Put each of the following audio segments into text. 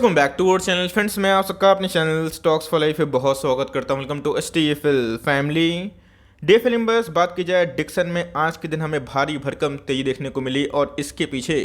Welcome back to our channel friends. मैं आप सबका अपने चैनल स्टॉक्स फॉर लाइफ पे बहुत स्वागत करता हूं। Welcome to STFL family. डे फिल्म बात की जाए डिक्सन में, आज के दिन हमें भारी भरकम तेजी देखने को मिली और इसके पीछे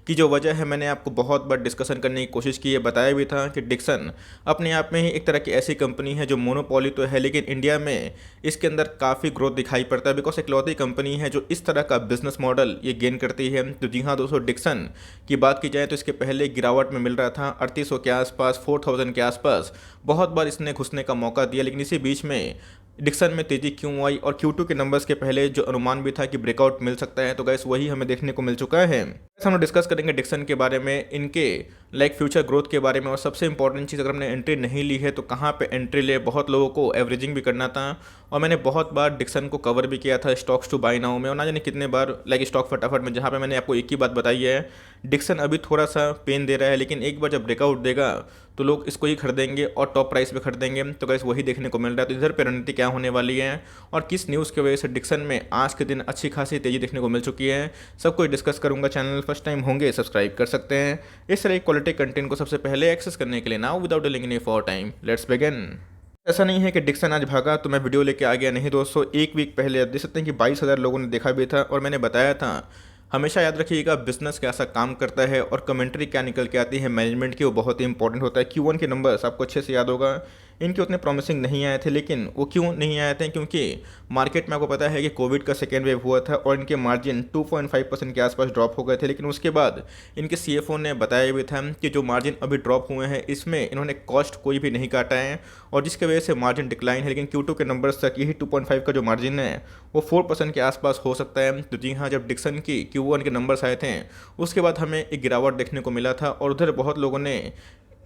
की जो वजह है मैंने आपको बहुत बार डिस्कशन करने की कोशिश की है। बताया भी था कि डिक्सन अपने आप में ही एक तरह की ऐसी कंपनी है जो मोनोपोली तो है, लेकिन इंडिया में इसके अंदर काफ़ी ग्रोथ दिखाई पड़ता है बिकॉज इकलौती कंपनी है जो इस तरह का बिजनेस मॉडल ये गेन करती है। तो जी हाँ दोस्तों, डिक्सन की बात की जाए तो इसके पहले गिरावट में मिल रहा था 3800 के आसपास, 4000 के आसपास बहुत बार इसने घुसने का मौका दिया, लेकिन इसी बीच में डिक्सन में तेजी क्यों आई और Q2 के नंबर्स के पहले जो अनुमान भी था कि ब्रेकआउट मिल सकता है, तो गैस वही हमें देखने को मिल चुका है। हम लोग डिस्कस करेंगे डिक्सन के बारे में, इनके फ्यूचर ग्रोथ के बारे में, और सबसे इंपॉर्टेंट चीज़, अगर हमने एंट्री नहीं ली है तो कहाँ पे एंट्री ले। बहुत लोगों को एवरेजिंग भी करना था और मैंने बहुत बार डिक्सन को कवर भी किया था स्टॉक्स टू बाय नाउ में, और ना जाने कितने बार स्टॉक फटाफट में, जहाँ पे मैंने आपको एक ही बात बताई है, डिक्सन अभी थोड़ा सा पेन दे रहा है, लेकिन एक बार जब ब्रेकआउट देगा तो लोग इसको ही खरीदेंगे और टॉप प्राइस पे खरीदेंगे। तो गैस वही देखने को मिल रहा है। तो इधर पे रणनीति क्या होने वाली है और किस न्यूज़ की वजह से डिक्सन में आज के दिन अच्छी खासी तेजी देखने को मिल चुकी है, सब कुछ डिस्कस करूंगा। चैनल फर्स्ट टाइम होंगे सब्सक्राइब कर सकते हैं इस तरह क्वालिटी कंटेंट को सबसे पहले एक्सेस करने के लिए। Now without delaying any for time let's begin. ऐसा नहीं है कि डिक्सन आज भागा तो मैं वीडियो लेके आ गया, नहीं दोस्तों। एक वीक पहले आप देख सकते हैं कि 22,000 लोगों ने देखा भी था और मैंने बताया था हमेशा याद रखिएगा बिजनेस कैसा काम करता है और कमेंट्री क्या निकल के आती है मैनेजमेंट की, वो बहुत ही इंपॉर्टेंट होता है। Q1 के नंबर्स आपको अच्छे से याद होगा, इनके उतने प्रॉमिसिंग नहीं आए थे, लेकिन वो क्यों नहीं आए थे? क्योंकि मार्केट में आपको पता है कि कोविड का सेकेंड वेव हुआ था और इनके मार्जिन 2.5% के आसपास ड्रॉप हो गए थे। लेकिन उसके बाद इनके CFO ने बताया भी था कि जो मार्जिन अभी ड्रॉप हुए हैं इसमें इन्होंने कॉस्ट कोई भी नहीं काटा है और जिसकी वजह से मार्जिन डिक्लाइन है। लेकिन Q2 के नंबर्स तक यही 2.5 का जो मार्जिन है वो 4% के आसपास हो सकता है। तो जी हाँ, जब डिक्सन की Q1 के नंबर्स आए थे उसके बाद हमें एक गिरावट देखने को मिला था और उधर बहुत लोगों ने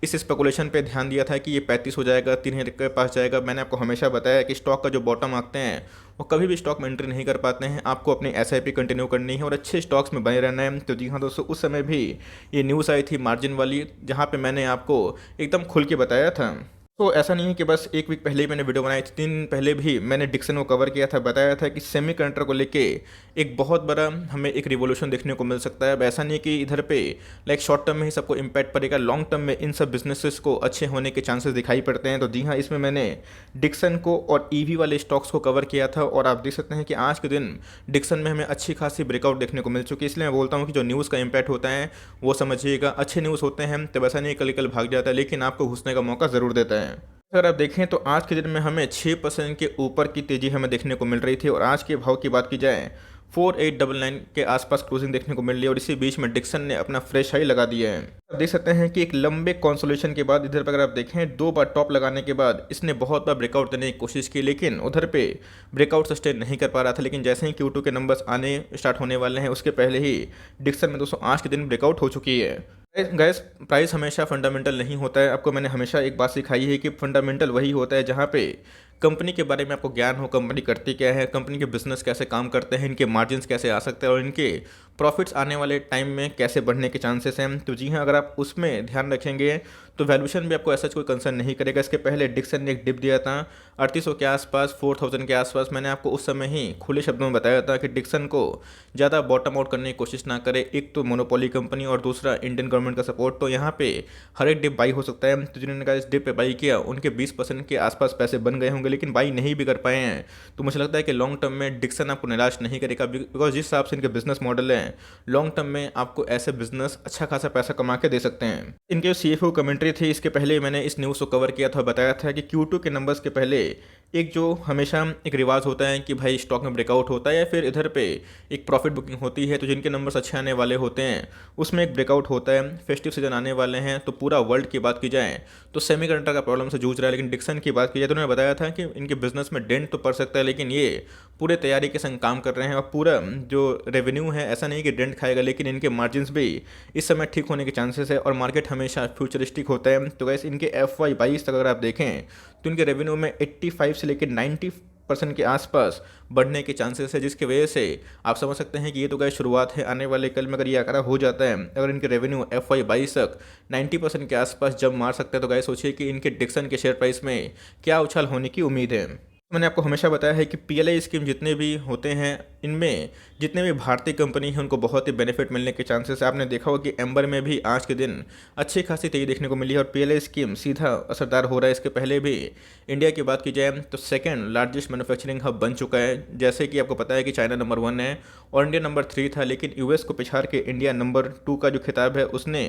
इस स्पेकुलेशन पे ध्यान दिया था कि ये 35 हो जाएगा, 3,000 के पास जाएगा। मैंने आपको हमेशा बताया कि स्टॉक का जो बॉटम आते हैं वो कभी भी स्टॉक में एंट्री नहीं कर पाते हैं। आपको अपनी SIP कंटिन्यू करनी है और अच्छे स्टॉक्स में बने रहना है। तो जी हाँ दोस्तों, उस समय भी ये न्यूज़ आई थी मार्जिन वाली, जहाँ पे मैंने आपको एकदम खुल के बताया था। तो ऐसा नहीं है कि बस एक वीक पहले ही मैंने वीडियो बनाई थी, 3 दिन पहले भी मैंने डिक्सन को कवर किया था, बताया था कि सेमीकंडक्टर को लेके एक बहुत बड़ा हमें एक रिवोल्यूशन देखने को मिल सकता है। अब ऐसा नहीं है कि इधर पे शॉर्ट टर्म में ही सबको इम्पैक्ट पड़ेगा, लॉन्ग टर्म में इन सब बिजनेसेस को अच्छे होने के चांसेस दिखाई पड़ते हैं। तो जी हाँ, इसमें मैंने डिक्सन को और EV वाले स्टॉक्स को कवर किया था और आप देख सकते हैं कि आज के दिन डिक्सन में हमें अच्छी खासी ब्रेकआउट देखने को मिल चुकी है। इसलिए मैं बोलता हूँ कि जो न्यूज़ का इम्पैक्ट होता है वो समझिएगा, अच्छे न्यूज़ होते हैं तब ऐसा नहीं कल भाग जाता है, लेकिन आपको घुसने का मौका ज़रूर देता है। अगर आप देखें तो आज के दिन में हमें 6% के ऊपर की तेज़ी हमें देखने को मिल रही थी और आज के भाव की बात की जाए 4899 के आसपास क्लोजिंग देखने को मिल रही है और इसी बीच में डिक्सन ने अपना फ्रेश हाई लगा दिया है। आप देख सकते हैं कि एक लंबे कंसोलिडेशन के बाद इधर पर अगर आप देखें 2 बार टॉप लगाने के बाद इसने बहुत बार ब्रेकआउट देने की कोशिश की, लेकिन उधर पे ब्रेकआउट सस्टेन नहीं कर पा रहा था। लेकिन जैसे ही Q2 के नंबर्स आने स्टार्ट होने वाले हैं उसके पहले ही डिक्सन में दोस्तों आज के दिन ब्रेकआउट हो चुकी है। गैस प्राइस हमेशा फंडामेंटल नहीं होता है। आपको मैंने हमेशा एक बात सिखाई है कि फंडामेंटल वही होता है जहाँ पे कंपनी के बारे में आपको ज्ञान हो, कंपनी करती क्या है, कंपनी के बिजनेस कैसे काम करते हैं, इनके मार्जिन्स कैसे आ सकते हैं और इनके प्रॉफिट्स आने वाले टाइम में कैसे बढ़ने के चांसेस हैं। तो जी हाँ, अगर आप उसमें ध्यान रखेंगे तो वैल्यूशन भी आपको ऐसा कोई कंसर्न नहीं करेगा। इसके पहले डिक्सन ने एक डिप दिया था 3800 के आसपास, 4000 के आसपास। मैंने आपको उस समय ही खुले शब्दों में बताया था कि डिक्सन को ज़्यादा बॉटम आउट करने की कोशिश ना करे। एक तो मोनोपोली कंपनी और दूसरा इंडियन गवर्नमेंट का सपोर्ट, तो यहाँ पे हर एक डिप बाई हो सकता है। तो जिन्होंने कहा इस डिप पे बाई किया उनके 20% के आसपास पैसे बन गए होंगे, लेकिन बाई नहीं भी कर पाए हैं। तो मुझे लगता है कि लॉन्ग टर्म में डिक्सन आपको निराश नहीं करेगा, बिकॉज जिस हिसाब से इनके बिजनेस मॉडल है लॉन्ग टर्म में आपको ऐसे बिजनेस अच्छा खासा पैसा कमा के दे सकते हैं। इनके CFO कमेंट्री थी, इसके पहले मैंने इस न्यूज़ को कवर किया था, बताया था कि Q2 के नंबर्स के पहले एक जो हमेशा एक रिवाज होता है कि भाई स्टॉक में ब्रेकआउट होता है या फिर इधर पे एक प्रॉफिट बुकिंग होती है, तो जिनके नंबर्स अच्छे आने वाले होते हैं उसमें एक ब्रेकआउट होता है। फेस्टिव सीजन आने वाले हैं तो पूरा वर्ल्ड की बात की जाए तो सेमीकंडक्टर का प्रॉब्लम से जूझ रहा है, लेकिन डिक्सन की बात की जाए तो उन्होंने बताया था कि इनके बिजनेस में डेंट तो पड़ सकता है, लेकिन ये पूरे तैयारी के संग काम कर रहे हैं और पूरा जो रेवेन्यू है ऐसा नहीं कि डेंट खाएगा, लेकिन इनके मार्जिन्स भी इस समय ठीक होने के चांसेस है और मार्केट हमेशा फ्यूचरिस्टिक होता है। तो गैस इनके FY22 तक अगर आप देखें तो इनके रेवेन्यू में 85 से लेकर 90% के आसपास बढ़ने के चांसेस है, जिसकी वजह से आप समझ सकते हैं कि ये तो गैस शुरुआत है। आने वाले कल में अगर ये आंकड़ा हो जाता है, अगर इनके रेवेन्यू FY22 तक 90% के आसपास जब मार सकते हैं, तो गैस सोचिए कि इनके डिक्सन के शेयर प्राइस में क्या उछाल होने की उम्मीद है। मैंने आपको हमेशा बताया है कि पीएलआई स्कीम जितने भी होते हैं, इनमें जितने भी भारतीय कंपनी हैं उनको बहुत ही बेनिफिट मिलने के चांसेस है। आपने देखा होगा कि एम्बर में भी आज के दिन अच्छी खासी तेजी देखने को मिली है और पीएलआई स्कीम सीधा असरदार हो रहा है। इसके पहले भी इंडिया की बात की जाए तो सेकंड लार्जेस्ट मैन्युफैक्चरिंग हब बन चुका है। जैसे कि आपको पता है कि चाइना नंबर 1 है और इंडिया नंबर 3 था, लेकिन यूएस को पिछाड़ के इंडिया नंबर 2 का जो खिताब है उसने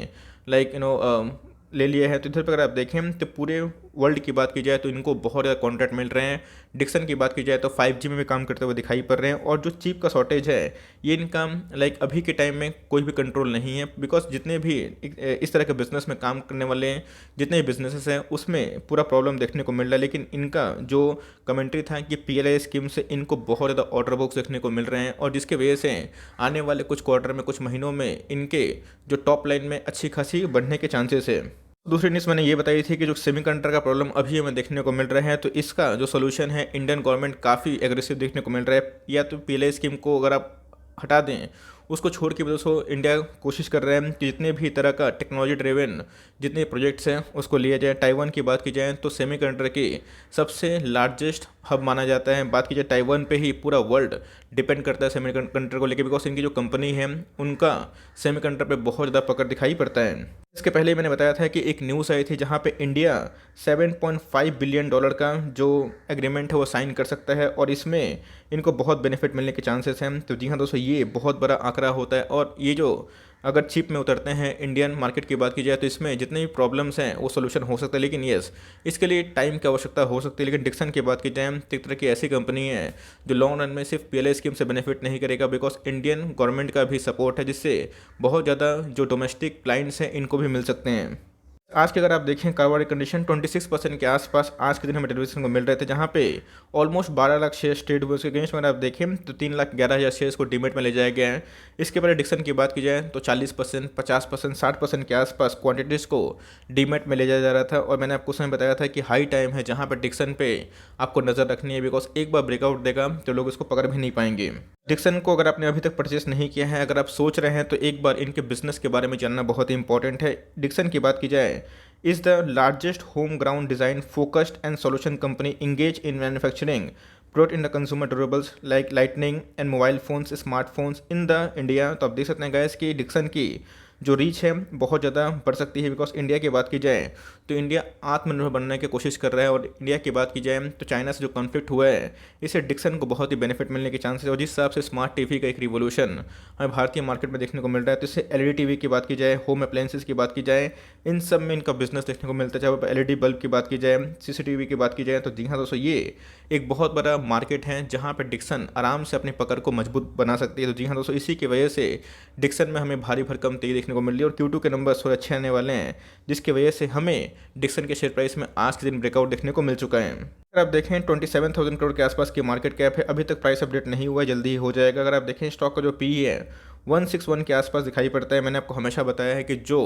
ले लिया है। तो इधर पर अगर आप देखें तो पूरे वर्ल्ड की बात की जाए तो इनको बहुत ज़्यादा कॉन्ट्रैक्ट मिल रहे हैं। डिक्सन की बात की जाए तो 5G में भी काम करते हुए दिखाई पड़ रहे हैं और जो चिप का शॉर्टेज है ये इनका अभी के टाइम में कोई भी कंट्रोल नहीं है, बिकॉज जितने भी इस तरह के बिजनेस में काम करने वाले हैं, जितने भी बिजनेसेस हैं उसमें पूरा प्रॉब्लम देखने को मिल रहा है। लेकिन इनका जो कमेंट्री था कि पीएलआई स्कीम से इनको बहुत ज़्यादा ऑर्डर बुक्स देखने को मिल रहे हैं और जिसके वजह से आने वाले कुछ क्वार्टर में, कुछ महीनों में इनके जो टॉप लाइन में अच्छी खासी बढ़ने के चांसेस है। दूसरी न्यूज़ मैंने ये बताई थी कि जो सेमीकंडक्टर का प्रॉब्लम अभी हमें देखने को मिल रहा है, तो इसका जो सोल्यूशन है इंडियन गवर्नमेंट काफ़ी एग्रेसिव देखने को मिल रहा है। या तो पीएलआई स्कीम को अगर आप हटा दें, उसको छोड़ के भी दोस्तों इंडिया कोशिश कर रहे हैं कि जितने भी तरह का टेक्नोलॉजी ड्रिवन जितने प्रोजेक्ट्स हैं उसको लिया जाए। ताइवान की बात की जाए तो सेमीकंडक्टर की सबसे लार्जेस्ट हब माना जाता है। बात की जाए ताइवान पे ही पूरा वर्ल्ड डिपेंड करता है सेमीकंडक्टर को लेकर, बिकॉज इनकी जो कंपनी है उनका सेमीकंडक्टर पे बहुत ज़्यादा पकड़ दिखाई पड़ता है। इसके पहले मैंने बताया था कि एक न्यूज़ आई थी जहां पे इंडिया $7.5 बिलियन का जो एग्रीमेंट है वो साइन कर सकता है और इसमें इनको बहुत बेनिफिट मिलने के चांसेस हैं। तो जी हाँ दोस्तों, ये बहुत बड़ा आंकड़ा होता है और ये जो अगर चिप में उतरते हैं इंडियन मार्केट की बात की जाए तो इसमें जितने भी प्रॉब्लम्स हैं वो सोल्यूशन हो सकता है। लेकिन यस, इसके लिए टाइम की आवश्यकता हो सकती है। लेकिन डिक्सन की बात की जाए तो एक तरह की ऐसी कंपनी है जो लॉन्ग रन में सिर्फ पीएलआई स्कीम से बेनिफिट नहीं करेगा, बिकॉज इंडियन गवर्नमेंट का भी सपोर्ट है, जिससे बहुत ज़्यादा जो डोमेस्टिक क्लाइंट्स हैं इनको भी मिल सकते हैं। आज के अगर आप देखें कारोबारी कंडीशन 26% के आसपास आज के दिन हमें डेरिवेशन को मिल रहे थे, जहां पे ऑलमोस्ट 12 लाख शेयर ट्रेड हुए। उसके अगेंस्ट अगर आप देखें तो 3,11,000 शेयर्स को डीमेट में ले जाया गया है। इसके पहले डिक्सन की बात की जाए तो 40%, 50%, 60% के आसपास क्वांटिटीज़ को डीमेट में ले जाया जा रहा था। और मैंने आपको उस समय बताया था कि हाई टाइम है जहाँ पर डिक्सन पे आपको नज़र रखनी है, बिकॉज एक बार ब्रेकआउट देगा तो लोग इसको पकड़ भी नहीं पाएंगे। डिक्सन को अगर आपने अभी तक परचेस नहीं किया है, अगर आप सोच रहे हैं तो एक बार इनके बिजनेस के बारे में जानना बहुत ही इंपॉर्टेंट है। डिक्सन की बात की जाए is the largest home ground design focused and solution company engaged in manufacturing product in the consumer durables like lighting and mobile phones, smartphones in the India। तो आप देख सकते हैं गाइस कि डिक्सन की जो रीच है बहुत ज़्यादा बढ़ सकती है, बिकॉज इंडिया की बात की जाए तो इंडिया आत्मनिर्भर बनने की कोशिश कर रहा है और इंडिया की बात की जाए तो चाइना से जो कॉन्फ्लिक्ट हुआ है इससे डिक्सन को बहुत ही बेनिफिट मिलने के चांसेस है। और जिस हिसाब से स्मार्ट टीवी का एक रिवोल्यूशन हमें भारतीय मार्केट में देखने को मिल रहा है, तो इससे एलईडी टीवी की बात की जाए, होम अप्लायंसेस की बात की जाए, इन सब में इनका बिजनेस देखने को मिलता है। चाहे एलईडी बल्ब की बात की जाए, सीसीटीवी की बात की जाए, तो जी हाँ दोस्तों, ये एक बहुत बड़ा मार्केट है जहाँ पर डिक्सन आराम से अपनी पकड़ को मजबूत बना सकती है। तो जी हाँ दोस्तों, इसी की वजह से डिक्सन में हमें भारी भरकम तेजी देखने को मिल रही है और Q2 के नंबर थोड़े अच्छे आने वाले हैं, जिसकी वजह से हमें डिक्सन के शेयर प्राइस में आज के दिन ब्रेकआउट देखने को मिल चुका है। अगर आप देखें 27,000 करोड़ के आसपास की मार्केट कैप है, अभी तक प्राइस अपडेट नहीं हुआ है, जल्दी ही हो जाएगा। अगर आप देखें स्टॉक का जो पीई है 161 के आसपास दिखाई पड़ता है। मैंने आपको हमेशा बताया है कि जो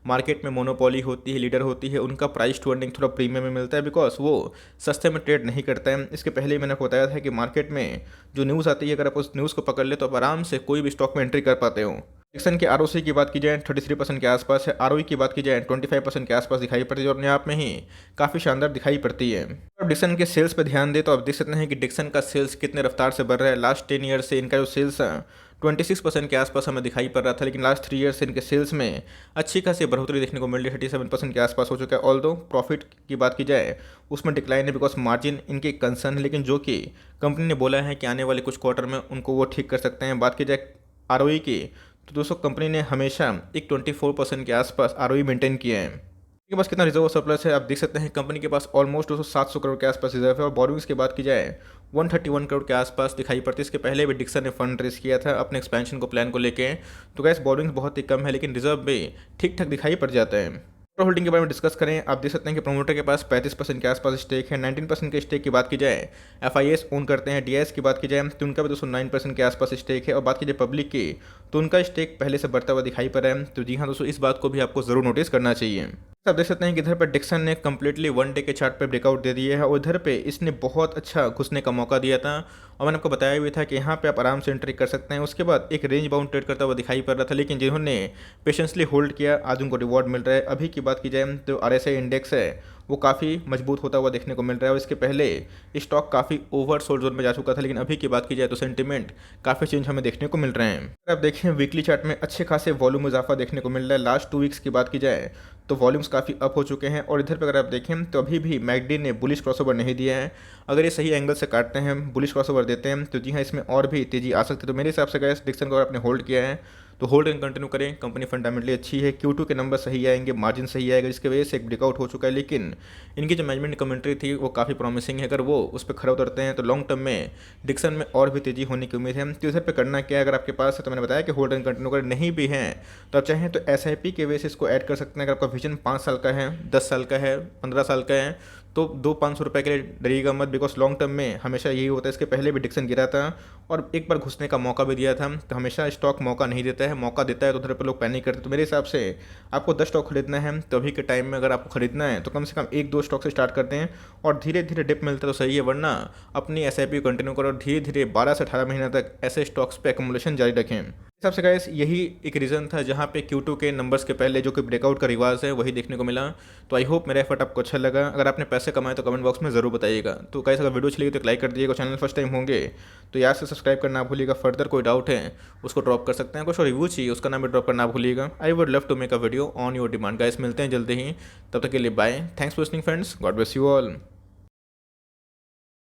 मार्केट में मोनोपोली होती है, लीडर होती है, उनका प्राइस टू अर्निंग थोड़ा प्रीमियम में मिलता है, बिकॉज वो सस्ते में ट्रेड नहीं करता है। इसके पहले ही मैंने आपको बताया था कि मार्केट में जो न्यूज़ आती है, अगर आप उस न्यूज़ को पकड़ ले तो आप आराम से कोई भी स्टॉक में एंट्री कर पाते हो। डिक्सन के आरओसी की बात की जाए 33% के आसपास है, आरओई की बात की जाए 25% के आसपास दिखाई पड़ती है और अपने आप में ही काफ़ी शानदार दिखाई पड़ती है। अब डिक्सन के सेल्स पर ध्यान दे तो आप देख सकते हैं कि डिक्सन का सेल्स कितने रफ्तार से बढ़ रहा है। लास्ट 10 ईयर से इनका जो सेल्स 26% के आसपास हमें दिखाई पड़ रहा था, लेकिन लास्ट 3 ईयर से इनके सेल्स में अच्छी खासी बढ़ोतरी देखने को मिल रही है, 37% के आसपास हो चुका है। ऑल दो प्रॉफिट की बात की जाए उसमें डिक्लाइन है, बिकॉज मार्जिन इनके कंसर्न है, लेकिन जो कि कंपनी ने बोला है कि आने वाले कुछ क्वार्टर में उनको वो ठीक कर सकते हैं। बात की जाए आरओई की तो दोस्तों कंपनी ने हमेशा एक 24% के आसपास आरओई मेंटेन किया है। इनके पास कितना रिजर्व सरप्लस है आप देख सकते हैं, कंपनी के पास ऑलमोस्ट 700 करोड़ के आसपास रिजर्व है। और बोरोइंग्स की बात की जाए 131 करोड़ के आसपास दिखाई पड़ती है। इसके पहले भी डिक्सन ने फंड रेस किया था अपने एक्सपेंशन को प्लान को लेके, तो गैस बोरोइंग्स बहुत ही कम है, लेकिन रिजर्व भी ठीक ठाक दिखाई पड़ जाता है। होल्डिंग के बारे में डिस्कस करें, आप देख सकते हैं कि प्रोमोटर के पास 35% के आसपास स्टेक है। 19% के स्टेक की बात की जाए एफआईएस ओन करते हैं। डीआईएस की बात की जाए तो उनका भी 209% के आसपास स्टेक है। और बात की जाए पब्लिक की तो उनका स्टेक पहले से बढ़ता हुआ दिखाई पड़ रहा है। तो जी हाँ दोस्तों, इस बात को भी आपको जरूर नोटिस करना चाहिए। आप देख सकते हैं कि इधर पर डिक्सन ने कंप्लीटली 1 डे के चार्ट पे ब्रेकआउट दे दिया है और इधर पे इसने बहुत अच्छा घुसने का मौका दिया था और मैंने आपको बताया भी था कि यहाँ पे आप आराम से एंट्री कर सकते हैं। उसके बाद एक रेंज बाउंड ट्रेड करता हुआ दिखाई पड़ रहा था, लेकिन जिन्होंने पेशेंसली होल्ड किया आज उनको रिवॉर्ड मिल रहा है। अभी की बात की जाए तो RSI इंडेक्स है वो काफ़ी मजबूत होता हुआ देखने को मिल रहा है। और इसके पहले स्टॉक काफ़ी ओवर सोल्ड जोन में जा चुका था, लेकिन अभी की बात की जाए तो सेंटिमेंट काफ़ी चेंज हमें देखने को मिल रहे हैं। अगर आप देखें वीकली चार्ट में अच्छे खासे वॉल्यूम इजाफा देखने को मिल रहा है। लास्ट 2 वीक्स की बात की जाए तो वॉल्यूम्स काफ़ी अप हो चुके हैं। और इधर पर अगर आप देखें तो अभी भी मैकडी ने बुलिश क्रॉसओवर नहीं दिया है। अगर ये सही एंगल से काटते हैं, बुलिश क्रॉसओवर देते हैं, तो जी हाँ, इसमें और भी तेज़ी आ सकती है। तो मेरे हिसाब से गाइस डिक्सन को अगर आपने होल्ड किया है तो होल्ड एंड कंटिन्यू करें। कंपनी फंडामेंटली अच्छी है, Q2 के नंबर सही आएंगे, मार्जिन सही आएगा, जिसकी वजह से एक ब्रेकआउट हो चुका है। लेकिन इनकी जो मैनेजमेंट कमेंट्री थी वो काफ़ी प्रॉमिसिंग है। अगर वो उस पर खरा उतरते हैं तो लॉन्ग टर्म में डिक्सन में और भी तेज़ी होने की उम्मीद है। तो इधर पे करना क्या है, अगर आपके पास है तो मैंने बताया कि होल्ड एंड कंटिन्यू करें, नहीं भी हैं तो आप चाहें तो SIP के वजह से इसको ऐड कर सकते हैं। अगर आपका विजन 5 साल का है, 10 साल का है, 15 साल का है, तो 200-500 रुपये के लिए डरिएगा मत, बिकॉज लॉन्ग टर्म में हमेशा यही होता है। इसके पहले भी डिक्सन गिरा था और एक बार घुसने का मौका भी दिया था। तो हमेशा स्टॉक मौका नहीं देता है, मौका देता है तो उधर पर लोग पैनिक करते हैं। तो मेरे हिसाब से आपको 10 स्टॉक खरीदना है तो अभी के टाइम में अगर आपको खरीदना है तो कम से कम 1-2 स्टॉक से स्टार्ट करते हैं और धीरे धीरे डिप मिलता है तो सही है, वरना अपनी SIP कंटिन्यू करो और धीरे धीरे 12 से 18 महीने तक ऐसे स्टॉक्स पे एक्मुलेशन जारी रखें। हिसाब से गाइस यही एक रीज़न था जहाँ पे Q2 के नंबर्स के पहले जो कि ब्रेकआउट का रिवाज है वही देखने को मिला। तो आई होप मेरा एफर्ट आपको अच्छा लगा। अगर आपने पैसे कमाए तो कमेंट बॉक्स में ज़रूर बताइएगा। तो गाइस अगर वीडियो अच्छी लगी तो एक लाइक कर दीजिएगा, चैनल फर्स्ट टाइम होंगे तो यार से सब्सक्राइब करना ना भूलिएगा। फर्दर कोई डाउट है उसको ड्रॉप कर सकते हैं, कुछ रिव्यू चाहिए उसका नाम भी ड्रॉप करना भूलिएगा। I would love to make a video on your demand. Guys मिलते हैं जल्दी ही, तब तक के लिए bye. Thanks for listening friends, God bless you all.